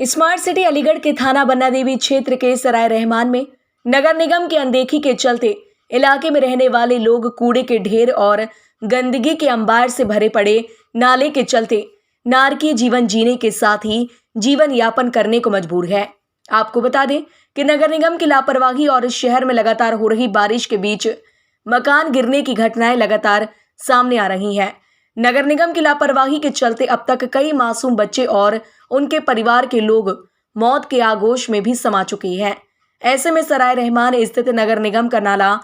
Smart city Aligarh के थाना बन्ना देवी क्षेत्र के सराय रहमान में नगर निगम की अनदेखी के चलते इलाके में रहने वाले लोग कूड़े के ढेर और गंदगी के अंबार से भरे पड़े नाले के चलते नारकीय जीवन जीने के साथ ही जीवन यापन करने को मजबूर है। आपको बता दें कि नगर निगम की लापरवाही और शहर में लगातार हो रही बारिश के बीच मकान गिरने की घटनाएं लगातार सामने आ रही हैं। नगर निगम की लापरवाही के चलते अब तक कई मासूम बच्चे और उनके परिवार के लोग मौत के आगोश में भी समा चुके हैं। ऐसे में सराय रहमान स्थित नगर निगम का नाला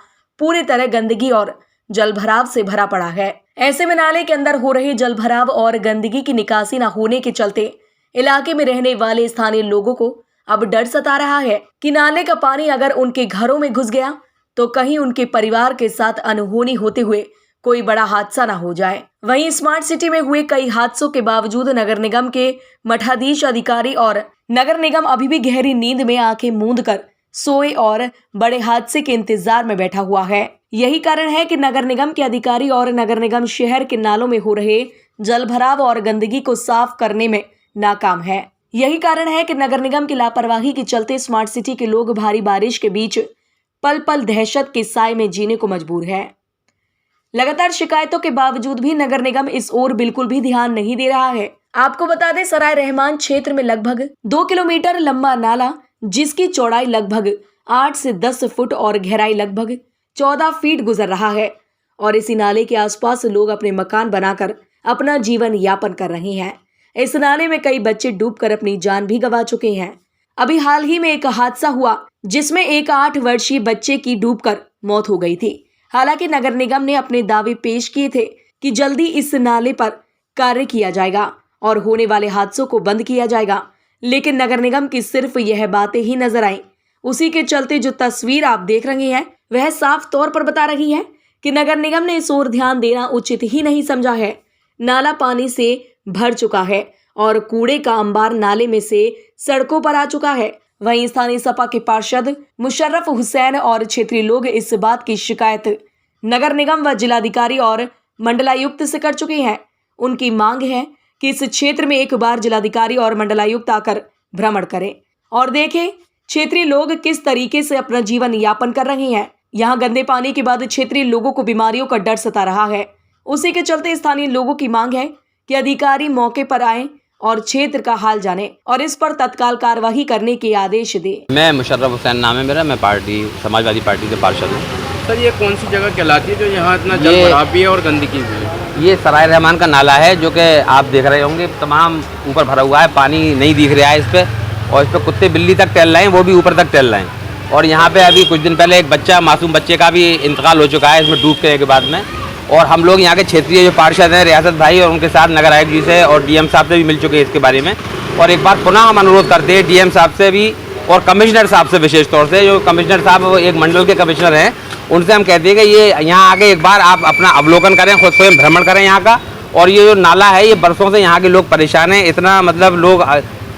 पूरी तरह गंदगी और जलभराव से भरा पड़ा है। ऐसे में नाले के अंदर हो रहे जलभराव और गंदगी की निकासी न होने के चलते इलाके में रहने वाले स्थानीय लोगों को अब डर सता रहा है कि नाले का पानी अगर उनके घरों में घुस गया तो कहीं उनके परिवार के साथ अनहोनी होते हुए कोई बड़ा हादसा ना हो जाए। वहीं स्मार्ट सिटी में हुए कई हादसों के बावजूद नगर निगम के मठाधीश अधिकारी और नगर निगम अभी भी गहरी नींद में आंखें मूंद कर सोए और बड़े हादसे के इंतजार में बैठा हुआ है। यही कारण है कि नगर निगम के अधिकारी और नगर निगम शहर के नालों में हो रहे जलभराव और गंदगी को साफ करने में नाकाम है। यही कारण है कि नगर निगम की लापरवाही के चलते स्मार्ट सिटी के लोग भारी बारिश के बीच पल पल दहशत के साए में जीने को मजबूर है। लगातार शिकायतों के बावजूद भी नगर निगम इस ओर बिल्कुल भी ध्यान नहीं दे रहा है। आपको बता दें, सराय रहमान क्षेत्र में लगभग 2 किलोमीटर लंबा नाला, जिसकी चौड़ाई लगभग 8 से 10 फुट और गहराई लगभग 14 फीट गुजर रहा है और इसी नाले के आसपास लोग अपने मकान बनाकर अपना जीवन यापन कर रहे हैं। इस नाले में कई बच्चे डूबकर अपनी जान भी गंवा चुके हैं। अभी हाल ही में एक हादसा हुआ जिसमें एक 8 वर्षीय बच्चे की डूबकर मौत हो गई थी। हालांकि नगर निगम ने अपने दावे पेश किए थे कि जल्दी इस नाले पर कार्य किया जाएगा और होने वाले हादसों को बंद किया जाएगा, लेकिन नगर निगम की सिर्फ यह बातें ही नजर आई। उसी के चलते जो तस्वीर आप देख रहे हैं वह साफ तौर पर बता रही है कि नगर निगम ने इस ओर ध्यान देना उचित ही नहीं समझा है। नाला पानी से भर चुका है और कूड़े का अंबार नाले में से सड़कों पर आ चुका है। वहीं स्थानीय सपा के पार्षद मुशर्रफ हुसैन और क्षेत्रीय लोग इस बात की शिकायत नगर निगम व जिलाधिकारी और मंडलायुक्त से कर चुके हैं। उनकी मांग है कि इस क्षेत्र में एक बार जिलाधिकारी और मंडलायुक्त आकर भ्रमण करें और देखें क्षेत्रीय लोग किस तरीके से अपना जीवन यापन कर रहे हैं। यहाँ गंदे पानी के बाद क्षेत्रीय लोगों को बीमारियों का डर सता रहा है। उसी के चलते स्थानीय लोगों की मांग है कि अधिकारी मौके पर आए और क्षेत्र का हाल जाने और इस पर तत्काल कार्यवाही करने के आदेश दे। मैं मुशर्रफ हुसैन नाम है मेरा, मैं समाजवादी पार्टी से पार्षद हूँ। सर, ये कौन सी जगह कहलाती है जो यहाँ इतना जलभराव भी है और गंदगी भी है? ये सराय रहमान का नाला है जो कि आप देख रहे होंगे, तमाम ऊपर भरा हुआ है, पानी नहीं दिख रहा है इस पर, और इस पर कुत्ते बिल्ली तक टहल रहे हैं, वो भी ऊपर तक टहल रहे हैं। और यहाँ पे अभी कुछ दिन पहले एक बच्चा, मासूम बच्चे का भी इंतकाल हो चुका है इसमें डूबने के बाद में। और हम लोग यहाँ के क्षेत्रीय जो पार्षद हैं रियासत भाई और उनके साथ नगर आयुक्त जी से और डीएम साहब से भी मिल चुके हैं इसके बारे में। और एक बार पुनः हम अनुरोध करते हैं डीएम साहब से भी और कमिश्नर साहब से, विशेष तौर से जो कमिश्नर साहब एक मंडल के कमिश्नर हैं, उनसे हम कहते हैं कि ये यहाँ आके एक बार आप अपना अवलोकन करें, खुद स्वयं भ्रमण करें यहाँ का। और ये जो नाला है ये बरसों से यहाँ के लोग परेशान हैं, इतना मतलब लोग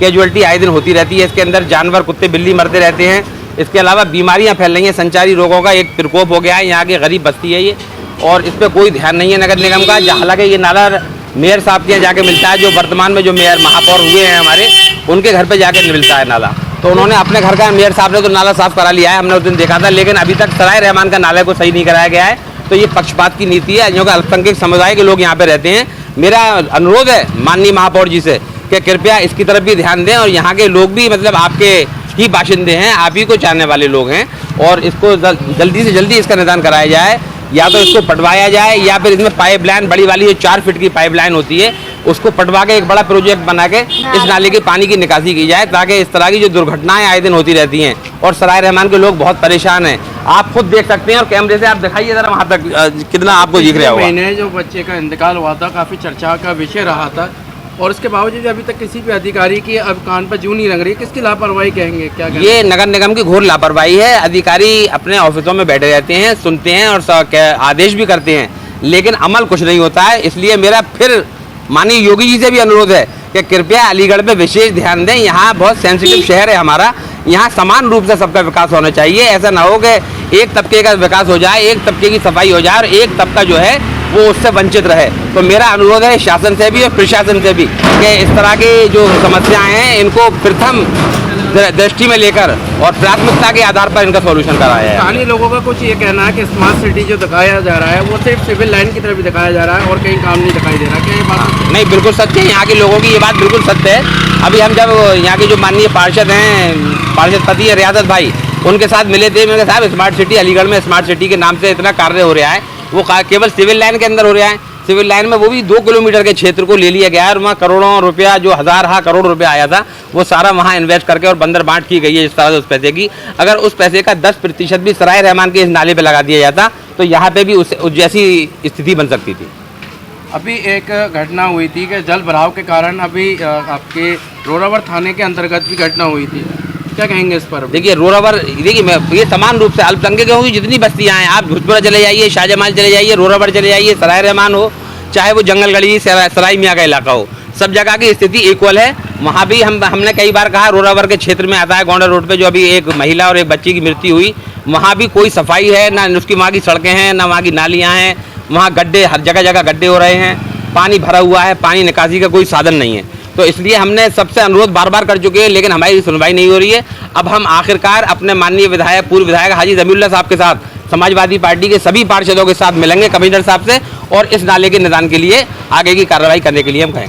कैजुअलिटी आए दिन होती रहती है, इसके अंदर जानवर कुत्ते बिल्ली मरते रहते हैं। इसके अलावा बीमारियाँ फैल रही हैं, संचारी रोगों का एक प्रकोप हो गया है, यहाँ की गरीब बस्ती है ये, और इस पर कोई ध्यान नहीं है नगर निगम का। हालांकि ये नाला मेयर साहब के यहाँ जाके मिलता है, जो वर्तमान में जो मेयर महापौर हुए हैं हमारे, उनके घर पे जाके मिलता है नाला। तो उन्होंने अपने घर का, मेयर साहब ने तो नाला साफ करा लिया है, हमने उस दिन देखा था, लेकिन अभी तक सराय रहमान का नाले को सही नहीं कराया गया है। तो ये पक्षपात की नीति है, जो कि अल्पसंख्यक समुदाय के लोग यहाँ पे रहते हैं। मेरा अनुरोध है माननीय महापौर जी से कि कृपया इसकी तरफ भी ध्यान दें, और यहाँ के लोग भी मतलब आपके ही बाशिंदे हैं, आप ही को जानने वाले लोग हैं, और इसको जल्दी से जल्दी इसका निदान कराया जाए, या तो इसको पटवाया जाए या फिर इसमें पाइपलाइन बड़ी वाली जो 4 फीट की पाइपलाइन होती है उसको पटवा के एक बड़ा प्रोजेक्ट बना के इस नाले के पानी की निकासी की जाए, ताकि इस तरह की जो दुर्घटनाएं आए दिन होती रहती हैं और सराय रहमान के लोग बहुत परेशान हैं। आप खुद देख सकते हैं और कैमरे से आप दिखाइए जरा वहाँ तक कितना आपको दिख रहा होगा। महीने जो बच्चे का इंतकाल हुआ था काफ़ी चर्चा का विषय रहा था, और उसके बावजूद अभी तक किसी भी अधिकारी की अब कान पर जूं नहीं लग रही। किसकी लापरवाही कहेंगे, क्या कहेंगे? ये नगर निगम की घोर लापरवाही है। अधिकारी अपने ऑफिसों में बैठे रहते हैं, सुनते हैं और आदेश भी करते हैं, लेकिन अमल कुछ नहीं होता है। इसलिए मेरा फिर माननीय योगी जी से भी अनुरोध है कि कृपया अलीगढ़ पे विशेष ध्यान दें। यहाँ बहुत सेंसिटिव शहर है हमारा, यहाँ समान रूप से सबका विकास होना चाहिए। ऐसा ना हो कि एक तबके का विकास हो जाए, एक तबके की सफाई हो जाए और एक तबका जो है वो उससे वंचित रहे। तो मेरा अनुरोध है शासन से भी और प्रशासन से भी कि इस तरह की जो समस्याएं हैं इनको प्रथम दृष्टि में लेकर और प्राथमिकता के आधार पर इनका सॉल्यूशन कराया है। स्थानीय लोगों का कुछ ये कहना है कि स्मार्ट सिटी जो दिखाया जा रहा है वो सिर्फ सिविल लाइन की तरफ ही दिखाया जा रहा है और कहीं काम नहीं दिखाई दे रहा। क्या ये बात नहीं, बिल्कुल सत्य है, यहाँ के लोगों की ये बात बिल्कुल सत्य है। अभी हम जब यहाँ के जो माननीय पार्षद हैं, पार्षद पति है रियासत भाई, उनके साथ मिले थे। मैंने कहा साहब स्मार्ट सिटी अलीगढ़ में स्मार्ट सिटी के नाम से इतना कार्य हो रहा है, वो केवल सिविल लाइन के अंदर हो रहा है। सिविल लाइन में वो भी 2 किलोमीटर के क्षेत्र को ले लिया गया है और वहाँ करोड़ों रुपया, जो हज़ार करोड़ रुपया आया था, वो सारा वहाँ इन्वेस्ट करके और बंदर बांट की गई है इस तरह से उस पैसे की। अगर उस पैसे का 10% भी सराय रहमान के इस नाले पे लगा दिया जाता तो यहाँ पे भी उस जैसी स्थिति बन सकती थी। अभी एक घटना हुई थी कि जल भराव के कारण अभी आपके रोरावर थाने के अंतर्गत भी घटना हुई थी, क्या कहेंगे इस पर? देखिए रोरावर, देखिए मैं ये समान रूप से अल्पसंख्यकों की जितनी बस्तियाँ हैं, आप भुजपुरा चले जाइए, शाहजमाल चले जाइए, रोरावर चले जाइए, सराय रहमान हो, चाहे वो जंगलगढ़ी सराय मियाँ का इलाका हो, सब जगह की स्थिति इक्वल है। वहाँ भी हमने कई बार कहा, रोरावर के क्षेत्र में आता है गोंडा रोड पे, जो अभी एक महिला और एक बच्ची की मृत्यु हुई, वहाँ भी कोई सफाई है ना, उसकी वहाँ की सड़कें हैं ना, वहाँ की नालियाँ हैं, वहाँ गड्ढे, हर जगह जगह गड्ढे हो रहे हैं, पानी भरा हुआ है, पानी निकासी का कोई साधन नहीं है। तो इसलिए हमने सबसे अनुरोध बार बार कर चुके हैं, लेकिन हमारी सुनवाई नहीं हो रही है। अब हम आखिरकार अपने माननीय विधायक, पूर्व विधायक हाजी जमीउल्लाह साहब के साथ, समाजवादी पार्टी के सभी पार्षदों के साथ मिलेंगे कमिश्नर साहब से, और इस नाले के निदान के लिए आगे की कार्रवाई करने के लिए हम कहेंगे।